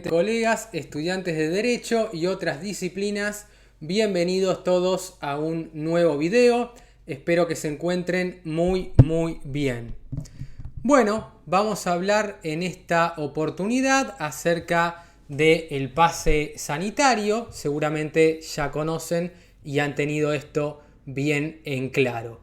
Colegas, estudiantes de Derecho y otras disciplinas, bienvenidos todos a un nuevo video. Espero que se encuentren muy bien. Bueno, vamos a hablar en esta oportunidad acerca del pase sanitario. Seguramente ya conocen y han tenido esto bien en claro.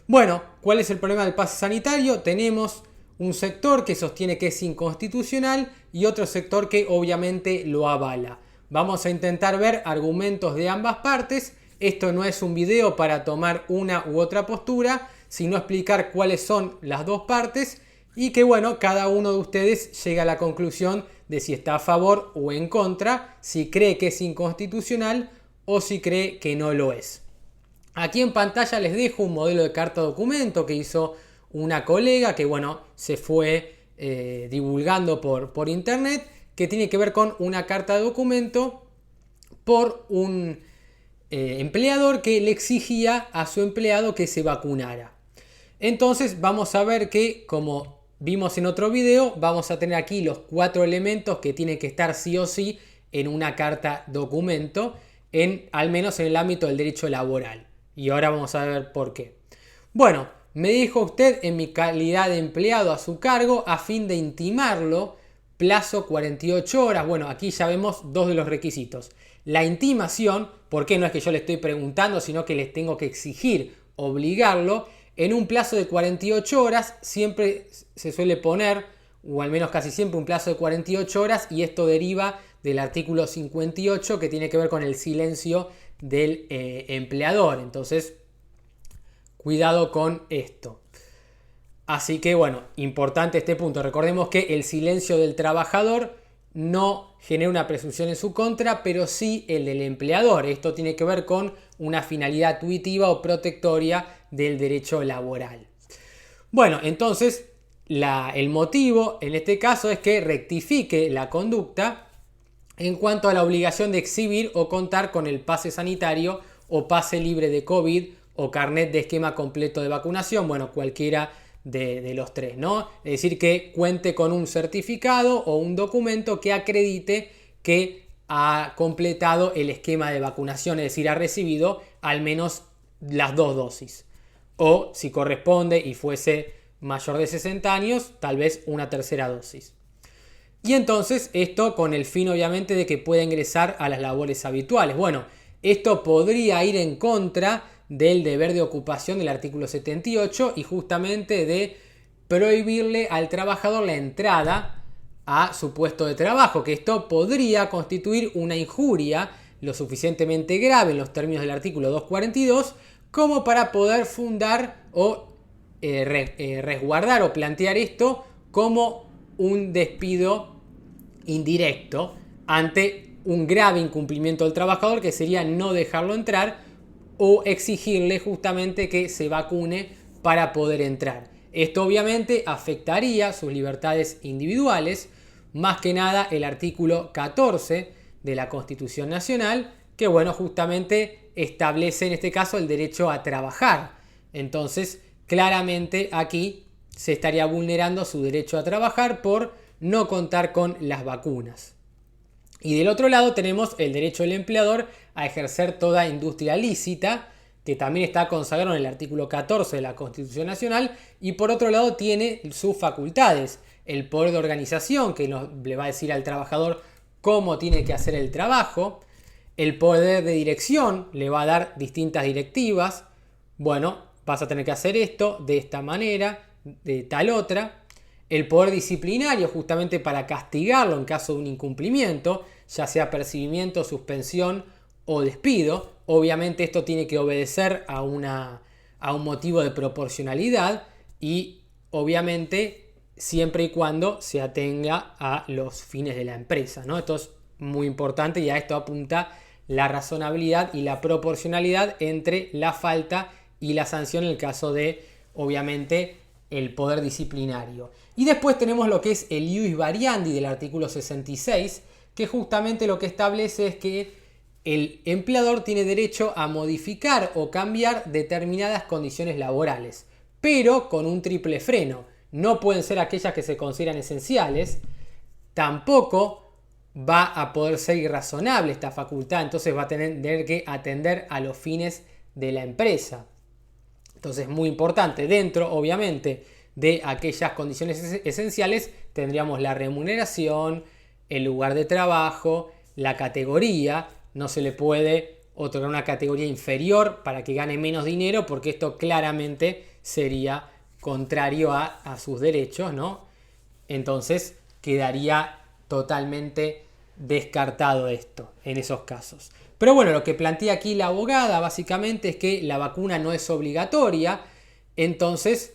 Bueno, ¿cuál es el problema del pase sanitario? Tenemos un sector que sostiene que es inconstitucional y otro sector que obviamente lo avala. Vamos a intentar ver argumentos de ambas partes. Esto no es un video para tomar una u otra postura, sino explicar cuáles son las dos partes y que bueno, cada uno de ustedes llega a la conclusión de si está a favor o en contra, si cree que es inconstitucional o si cree que no lo es. Aquí en pantalla les dejo un modelo de carta documento que hizo una colega que bueno, se fue divulgando por internet, que tiene que ver con una carta de documento por un empleador que le exigía a su empleado que se vacunara. Entonces vamos a ver que, como vimos en otro video, vamos a tener aquí los 4 elementos que tienen que estar sí o sí en una carta documento, al menos en el ámbito del derecho laboral. Y ahora vamos a ver por qué. Bueno, me dijo usted en mi calidad de empleado a su cargo a fin de intimarlo, plazo 48 horas. Bueno, aquí ya vemos dos de los requisitos. La intimación, porque no es que yo le estoy preguntando, sino que les tengo que exigir, obligarlo. En un plazo de 48 horas siempre se suele poner, o al menos casi siempre, un plazo de 48 horas y esto deriva del artículo 58 que tiene que ver con el silencio del empleador. Entonces, cuidado con esto. Así que bueno, importante este punto. Recordemos que el silencio del trabajador no genera una presunción en su contra, pero sí el del empleador. Esto tiene que ver con una finalidad tuitiva o protectoria del derecho laboral. Bueno, entonces el motivo en este caso es que rectifique la conducta en cuanto a la obligación de exhibir o contar con el pase sanitario o pase libre de COVID o carnet de esquema completo de vacunación, bueno, cualquiera de los tres, ¿no? Es decir, que cuente con un certificado o un documento que acredite que ha completado el esquema de vacunación, es decir, ha recibido al menos las 2 dosis. O si corresponde y fuese mayor de 60 años, tal vez una tercera dosis. Y entonces esto con el fin obviamente de que pueda ingresar a las labores habituales. Bueno, esto podría ir en contra del deber de ocupación del artículo 78 y justamente de prohibirle al trabajador la entrada a su puesto de trabajo, que esto podría constituir una injuria lo suficientemente grave en los términos del artículo 242 como para poder fundar o resguardar o plantear esto como un despido indirecto ante un grave incumplimiento del trabajador, que sería no dejarlo entrar o exigirle justamente que se vacune para poder entrar. Esto obviamente afectaría sus libertades individuales, más que nada el artículo 14 de la Constitución Nacional, que bueno, justamente establece en este caso el derecho a trabajar. Entonces, claramente aquí se estaría vulnerando su derecho a trabajar por no contar con las vacunas. Y del otro lado tenemos el derecho del empleador a ejercer toda industria lícita, que también está consagrado en el artículo 14 de la Constitución Nacional, y por otro lado tiene sus facultades, el poder de organización, que le va a decir al trabajador cómo tiene que hacer el trabajo, el poder de dirección, le va a dar distintas directivas, bueno, vas a tener que hacer esto de esta manera, de tal otra. El poder disciplinario justamente para castigarlo en caso de un incumplimiento, ya sea apercibimiento, suspensión o despido. Obviamente esto tiene que obedecer a un motivo de proporcionalidad y obviamente siempre y cuando se atenga a los fines de la empresa, ¿no? Esto es muy importante y a esto apunta la razonabilidad y la proporcionalidad entre la falta y la sanción en el caso de, obviamente, el poder disciplinario. Y después tenemos lo que es el ius variandi del artículo 66, que justamente lo que establece es que el empleador tiene derecho a modificar o cambiar determinadas condiciones laborales, pero con un triple freno. No pueden ser aquellas que se consideran esenciales, tampoco va a poder ser irrazonable esta facultad, entonces va a tener que atender a los fines de la empresa. Entonces, muy importante, dentro obviamente de aquellas condiciones esenciales tendríamos la remuneración, el lugar de trabajo, la categoría. No se le puede otorgar una categoría inferior para que gane menos dinero, porque esto claramente sería contrario a sus derechos, ¿no? Entonces quedaría totalmente descartado esto en esos casos. Pero bueno, lo que plantea aquí la abogada básicamente es que la vacuna no es obligatoria, entonces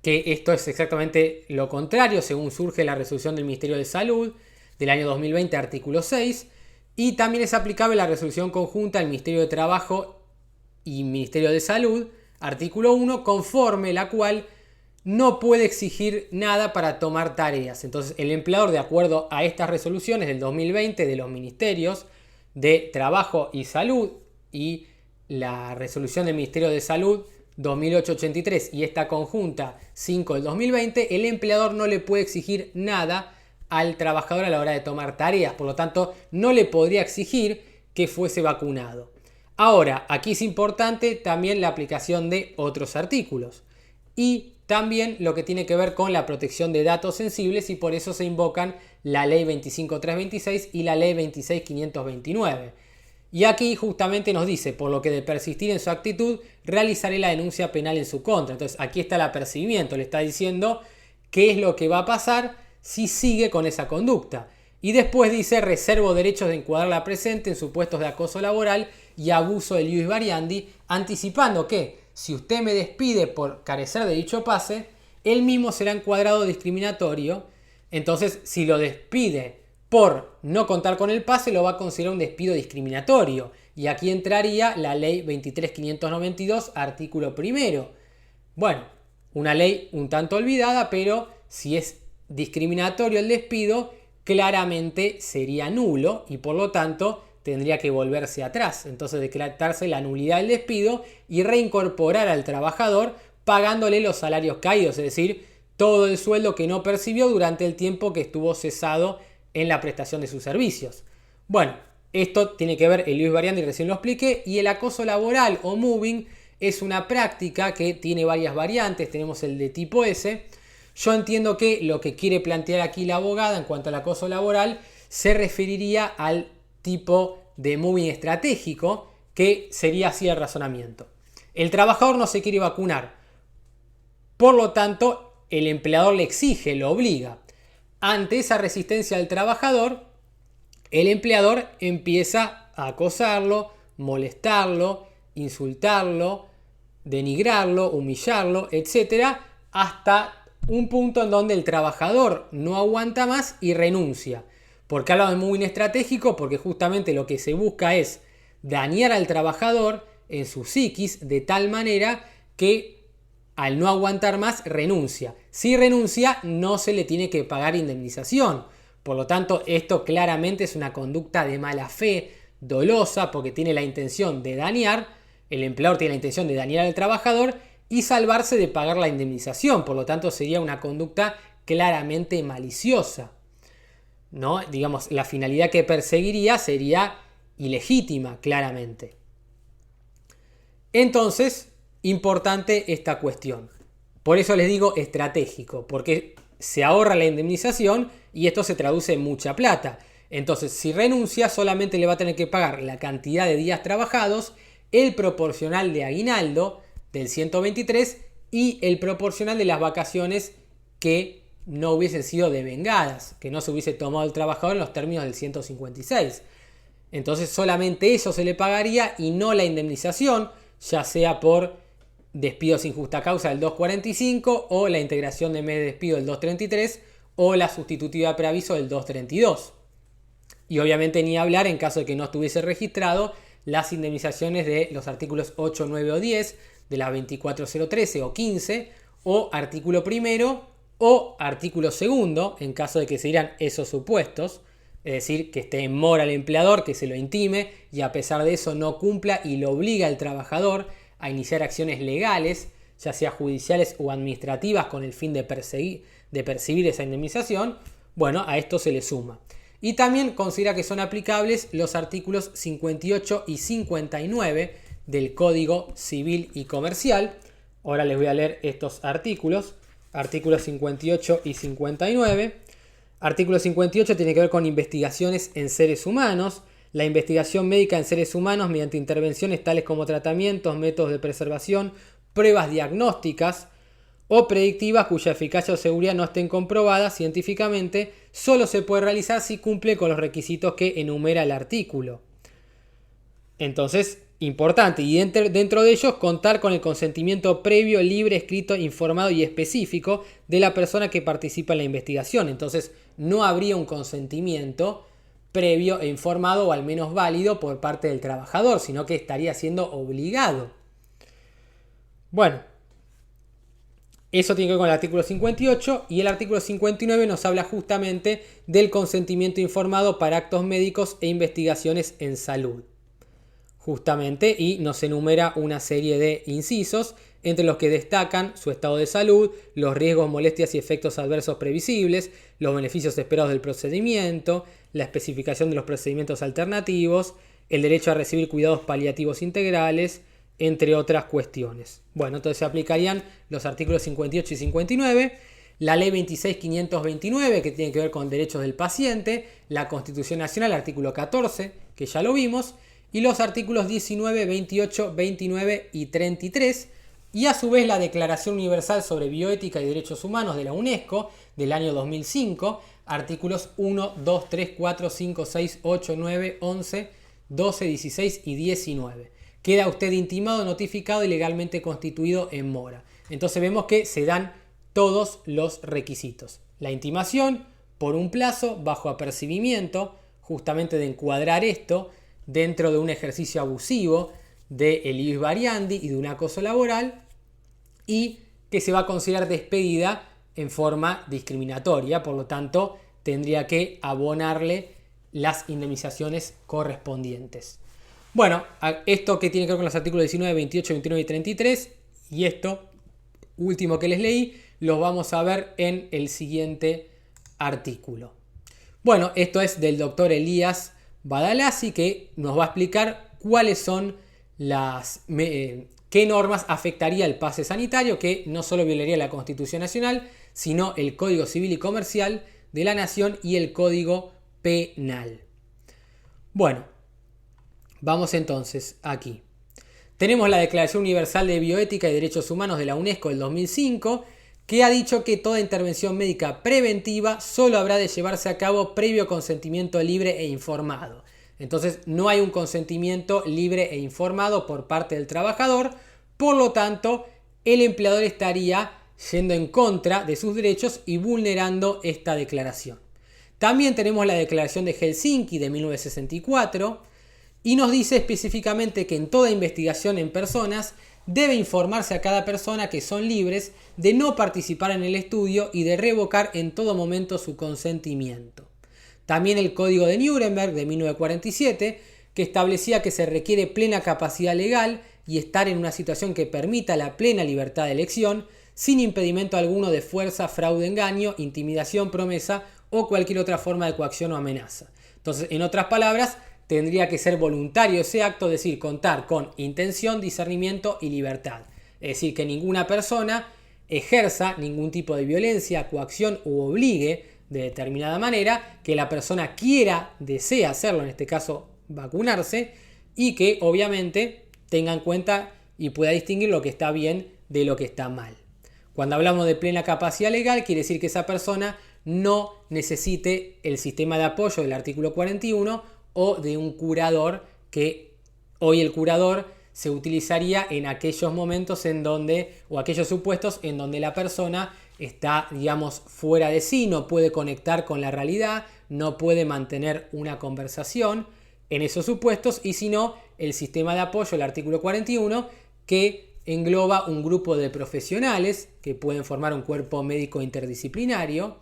que esto es exactamente lo contrario, según surge la resolución del Ministerio de Salud del año 2020, artículo 6, y también es aplicable la resolución conjunta del Ministerio de Trabajo y Ministerio de Salud, artículo 1, conforme la cual no puede exigir nada para tomar tareas. Entonces, el empleador, de acuerdo a estas resoluciones del 2020 de los Ministerios de Trabajo y Salud y la resolución del Ministerio de Salud 2883 y esta conjunta 5 del 2020, el empleador no le puede exigir nada al trabajador a la hora de tomar tareas. Por lo tanto, no le podría exigir que fuese vacunado. Ahora, aquí es importante también la aplicación de otros artículos y también lo que tiene que ver con la protección de datos sensibles, y por eso se invocan la ley 25326 y la ley 26529. Y aquí justamente nos dice, por lo que de persistir en su actitud, realizaré la denuncia penal en su contra. Entonces aquí está el apercibimiento, le está diciendo qué es lo que va a pasar si sigue con esa conducta. Y después dice, reservo derechos de encuadrarla presente en supuestos de acoso laboral y abuso del ius variandi, anticipando que si usted me despide por carecer de dicho pase, él mismo será encuadrado discriminatorio. Entonces, si lo despide por no contar con el pase, lo va a considerar un despido discriminatorio. Y aquí entraría la ley 23592, artículo primero. Bueno, una ley un tanto olvidada, pero si es discriminatorio el despido, claramente sería nulo y por lo tanto tendría que volverse atrás. Entonces decretarse la nulidad del despido y reincorporar al trabajador pagándole los salarios caídos, es decir, todo el sueldo que no percibió durante el tiempo que estuvo cesado en la prestación de sus servicios. Bueno, esto tiene que ver el ius variandi, recién lo expliqué, y el acoso laboral o moving es una práctica que tiene varias variantes. Tenemos el de tipo S. Yo entiendo que lo que quiere plantear aquí la abogada en cuanto al acoso laboral se referiría al tipo de moving estratégico, que sería así el razonamiento. El trabajador no se quiere vacunar, por lo tanto el empleador le exige, lo obliga. Ante esa resistencia del trabajador, el empleador empieza a acosarlo, molestarlo, insultarlo, denigrarlo, humillarlo, etc., hasta un punto en donde el trabajador no aguanta más y renuncia. ¿Por qué hablamos de moving estratégico? Porque justamente lo que se busca es dañar al trabajador en su psiquis de tal manera que al no aguantar más renuncia. Si renuncia, no se le tiene que pagar indemnización. Por lo tanto, esto claramente es una conducta de mala fe, dolosa, porque tiene la intención de dañar, el empleador tiene la intención de dañar al trabajador y salvarse de pagar la indemnización. Por lo tanto, sería una conducta claramente maliciosa, ¿no? Digamos, la finalidad que perseguiría sería ilegítima, claramente. Entonces, importante esta cuestión. Por eso les digo estratégico, porque se ahorra la indemnización y esto se traduce en mucha plata. Entonces, si renuncia, solamente le va a tener que pagar la cantidad de días trabajados, el proporcional de aguinaldo del 123 y el proporcional de las vacaciones que no hubiesen sido devengadas, que no se hubiese tomado el trabajador en los términos del 156. Entonces solamente eso se le pagaría y no la indemnización, ya sea por despido sin justa causa del 245 o la integración de mes de despido del 233 o la sustitutiva de preaviso del 232. Y obviamente ni hablar en caso de que no estuviese registrado las indemnizaciones de los artículos 8, 9 o 10 de la 24013 o 15 o artículo primero o artículo segundo en caso de que se dieran esos supuestos, es decir, que esté en mora el empleador, que se lo intime y a pesar de eso no cumpla y lo obliga al trabajador a iniciar acciones legales, ya sea judiciales o administrativas, con el fin de percibir esa indemnización. Bueno, a esto se le suma. Y también considera que son aplicables los artículos 58 y 59 del Código Civil y Comercial. Ahora les voy a leer estos artículos. Artículos 58 y 59. Artículo 58 tiene que ver con investigaciones en seres humanos. La investigación médica en seres humanos mediante intervenciones tales como tratamientos, métodos de preservación, pruebas diagnósticas o predictivas cuya eficacia o seguridad no estén comprobadas científicamente, solo se puede realizar si cumple con los requisitos que enumera el artículo. Entonces, importante, y dentro de ellos contar con el consentimiento previo, libre, escrito, informado y específico de la persona que participa en la investigación. Entonces, no habría un consentimiento previo e informado o al menos válido por parte del trabajador, sino que estaría siendo obligado. Bueno, eso tiene que ver con el artículo 58 y el artículo 59 nos habla justamente del consentimiento informado para actos médicos e investigaciones en salud. Justamente, y nos enumera una serie de incisos, entre los que destacan su estado de salud, los riesgos, molestias y efectos adversos previsibles, los beneficios esperados del procedimiento, la especificación de los procedimientos alternativos, el derecho a recibir cuidados paliativos integrales, entre otras cuestiones. Bueno, entonces se aplicarían los artículos 58 y 59, la ley 26.529, que tiene que ver con derechos del paciente, la Constitución Nacional, artículo 14, que ya lo vimos, y los artículos 19, 28, 29 y 33, y a su vez la Declaración Universal sobre Bioética y Derechos Humanos de la UNESCO del año 2005, artículos 1, 2, 3, 4, 5, 6, 8, 9, 11, 12, 16 y 19. Queda usted intimado, notificado y legalmente constituido en mora. Entonces vemos que se dan todos los requisitos. La intimación por un plazo bajo apercibimiento, justamente de encuadrar esto dentro de un ejercicio abusivo del ius variandi y de un acoso laboral, y que se va a considerar despedida en forma discriminatoria, por lo tanto tendría que abonarle las indemnizaciones correspondientes. Bueno, esto que tiene que ver con los artículos 19, 28, 29 y 33, y esto último que les leí, los vamos a ver en el siguiente artículo. Bueno, esto es del doctor Elías Badalasi, que nos va a explicar cuáles son qué normas afectaría el pase sanitario, que no solo violaría la Constitución Nacional, sino el Código Civil y Comercial de la Nación y el Código Penal. Bueno, vamos entonces aquí. Tenemos la Declaración Universal de Bioética y Derechos Humanos de la UNESCO del 2005, que ha dicho que toda intervención médica preventiva solo habrá de llevarse a cabo previo consentimiento libre e informado. Entonces no hay un consentimiento libre e informado por parte del trabajador, por lo tanto el empleador estaría yendo en contra de sus derechos y vulnerando esta declaración. También tenemos la Declaración de Helsinki de 1964, y nos dice específicamente que en toda investigación en personas debe informarse a cada persona que son libres de no participar en el estudio y de revocar en todo momento su consentimiento. También el Código de Nuremberg de 1947, que establecía que se requiere plena capacidad legal y estar en una situación que permita la plena libertad de elección, sin impedimento alguno de fuerza, fraude, engaño, intimidación, promesa o cualquier otra forma de coacción o amenaza. Entonces, en otras palabras, tendría que ser voluntario ese acto, es decir, contar con intención, discernimiento y libertad. Es decir, que ninguna persona ejerza ningún tipo de violencia, coacción u obligue de determinada manera, que la persona quiera, desea hacerlo, en este caso vacunarse, y que obviamente tenga en cuenta y pueda distinguir lo que está bien de lo que está mal. Cuando hablamos de plena capacidad legal, quiere decir que esa persona no necesite el sistema de apoyo del artículo 41 o de un curador, que hoy el curador se utilizaría en aquellos momentos en donde, o aquellos supuestos en donde la persona está, digamos, fuera de sí, no puede conectar con la realidad, no puede mantener una conversación en esos supuestos, y si no, el sistema de apoyo, el artículo 41, que engloba un grupo de profesionales que pueden formar un cuerpo médico interdisciplinario,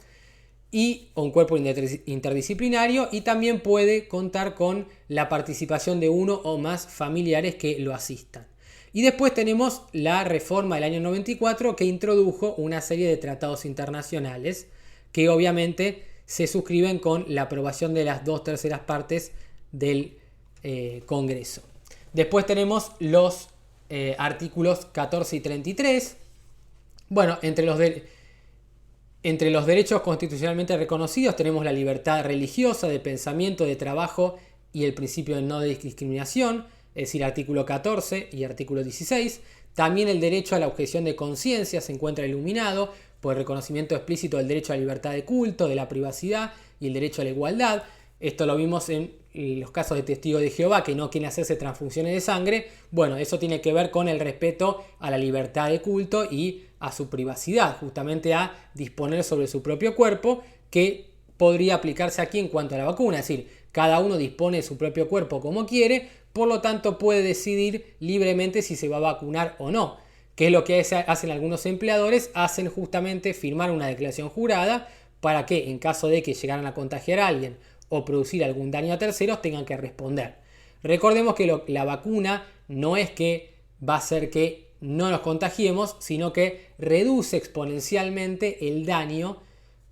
o un cuerpo interdisciplinario, y también puede contar con la participación de uno o más familiares que lo asistan. Y después tenemos la reforma del año 94, que introdujo una serie de tratados internacionales que obviamente se suscriben con la aprobación de las 2/3 partes del Congreso. Después tenemos los artículos 14 y 33. Bueno, entre los derechos constitucionalmente reconocidos tenemos la libertad religiosa, de pensamiento, de trabajo y el principio de no discriminación, es decir, artículo 14 y artículo 16. También el derecho a la objeción de conciencia se encuentra iluminado por el reconocimiento explícito del derecho a la libertad de culto, de la privacidad y el derecho a la igualdad. Esto lo vimos en los casos de testigos de Jehová que no quieren hacerse transfusiones de sangre. Bueno, eso tiene que ver con el respeto a la libertad de culto y a su privacidad, justamente a disponer sobre su propio cuerpo, que podría aplicarse aquí en cuanto a la vacuna. Es decir, cada uno dispone de su propio cuerpo como quiere, por lo tanto puede decidir libremente si se va a vacunar o no. ¿Qué es lo que hacen algunos empleadores? Hacen justamente firmar una declaración jurada para que en caso de que llegaran a contagiar a alguien o producir algún daño a terceros tengan que responder. Recordemos que la vacuna no es que va a hacer que no nos contagiemos, sino que reduce exponencialmente el daño,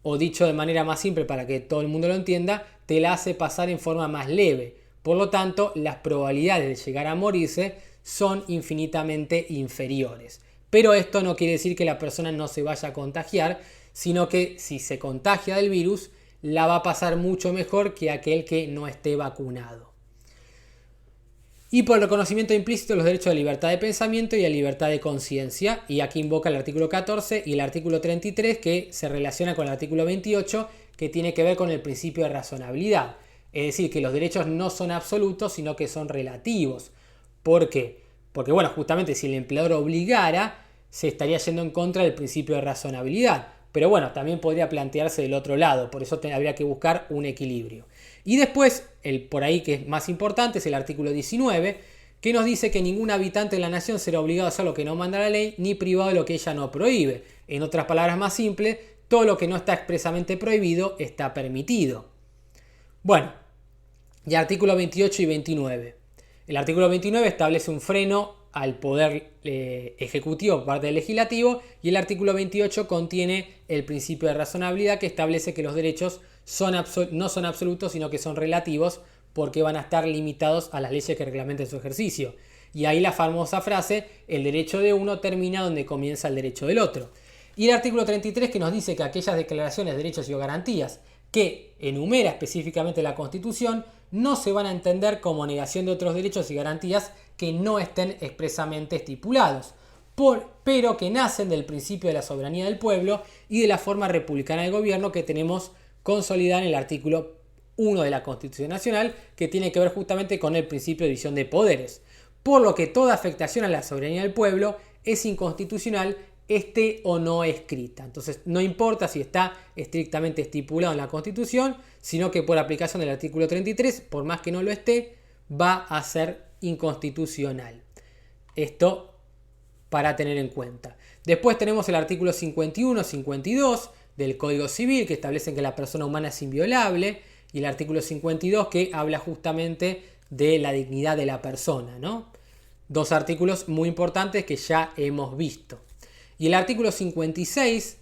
o dicho de manera más simple para que todo el mundo lo entienda, te la hace pasar en forma más leve. Por lo tanto, las probabilidades de llegar a morirse son infinitamente inferiores. Pero esto no quiere decir que la persona no se vaya a contagiar, sino que si se contagia del virus, la va a pasar mucho mejor que aquel que no esté vacunado. Y por el reconocimiento implícito de los derechos a la libertad de pensamiento y a la libertad de conciencia, y aquí invoca el artículo 14 y el artículo 33 que se relaciona con el artículo 28 que tiene que ver con el principio de razonabilidad. Es decir, que los derechos no son absolutos, sino que son relativos. ¿Por qué? Porque, bueno, justamente si el empleador obligara, se estaría yendo en contra del principio de razonabilidad. Pero bueno, también podría plantearse del otro lado, por eso habría que buscar un equilibrio. Y después, el por ahí que es más importante, es el artículo 19, que nos dice que ningún habitante de la nación será obligado a hacer lo que no manda la ley, ni privado de lo que ella no prohíbe. En otras palabras más simples, todo lo que no está expresamente prohibido está permitido. Bueno, y artículos 28 y 29. El artículo 29 establece un freno al poder ejecutivo por parte del legislativo, y el artículo 28 contiene el principio de razonabilidad que establece que los derechos no son absolutos, sino que son relativos, porque van a estar limitados a las leyes que reglamenten su ejercicio. Y ahí la famosa frase, el derecho de uno termina donde comienza el derecho del otro. Y el artículo 33 que nos dice que aquellas declaraciones de derechos y garantías que enumera específicamente la Constitución no se van a entender como negación de otros derechos y garantías que no estén expresamente estipulados, pero que nacen del principio de la soberanía del pueblo y de la forma republicana del gobierno que tenemos consolidada en el artículo 1 de la Constitución Nacional, que tiene que ver justamente con el principio de división de poderes. Por lo que toda afectación a la soberanía del pueblo es inconstitucional, esté o no escrita. Entonces no importa si está estrictamente estipulado en la Constitución, sino que por aplicación del artículo 33, por más que no lo esté, va a ser inconstitucional. Esto para tener en cuenta. Después tenemos el artículo 51, 52 del Código Civil, que establecen que la persona humana es inviolable, y el artículo 52 que habla justamente de la dignidad de la persona, ¿no? Dos artículos muy importantes que ya hemos visto. Y el artículo 56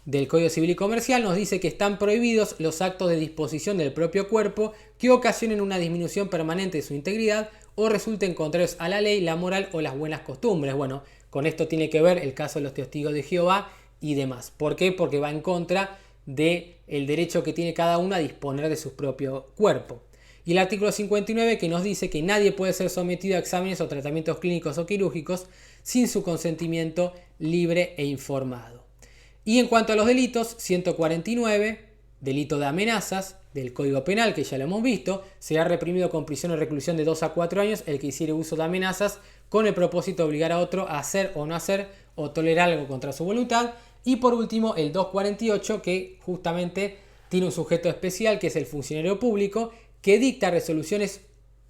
del Código Civil y Comercial nos dice que están prohibidos los actos de disposición del propio cuerpo que ocasionen una disminución permanente de su integridad o resulten contrarios a la ley, la moral o las buenas costumbres. Bueno, con esto tiene que ver el caso de los testigos de Jehová y demás. ¿Por qué? Porque va en contra del derecho que tiene cada uno a disponer de su propio cuerpo. Y el artículo 59 que nos dice que nadie puede ser sometido a exámenes o tratamientos clínicos o quirúrgicos sin su consentimiento libre e informado. Y en cuanto a los delitos, 149, delito de amenazas del Código Penal, que ya lo hemos visto, será reprimido con prisión o reclusión de 2 a 4 años el que hiciere uso de amenazas con el propósito de obligar a otro a hacer o no hacer o tolerar algo contra su voluntad. Y por último, el 248, que justamente tiene un sujeto especial, que es el funcionario público, que dicta resoluciones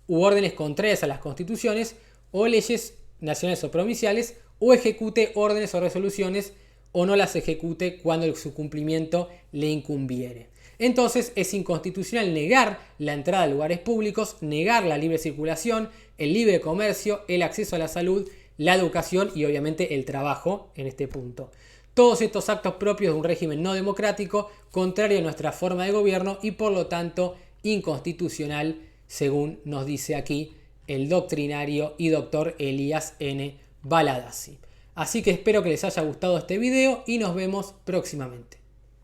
u órdenes contrarias a las constituciones o leyes nacionales o provinciales, o ejecute órdenes o resoluciones o no las ejecute cuando su cumplimiento le incumbiere. Entonces es inconstitucional negar la entrada a lugares públicos, negar la libre circulación, el libre comercio, el acceso a la salud, la educación y obviamente el trabajo en este punto. Todos estos actos propios de un régimen no democrático, contrario a nuestra forma de gobierno y por lo tanto inconstitucional, según nos dice aquí el doctrinario y doctor Elías N. Baladasi. Así que espero que les haya gustado este video y nos vemos próximamente.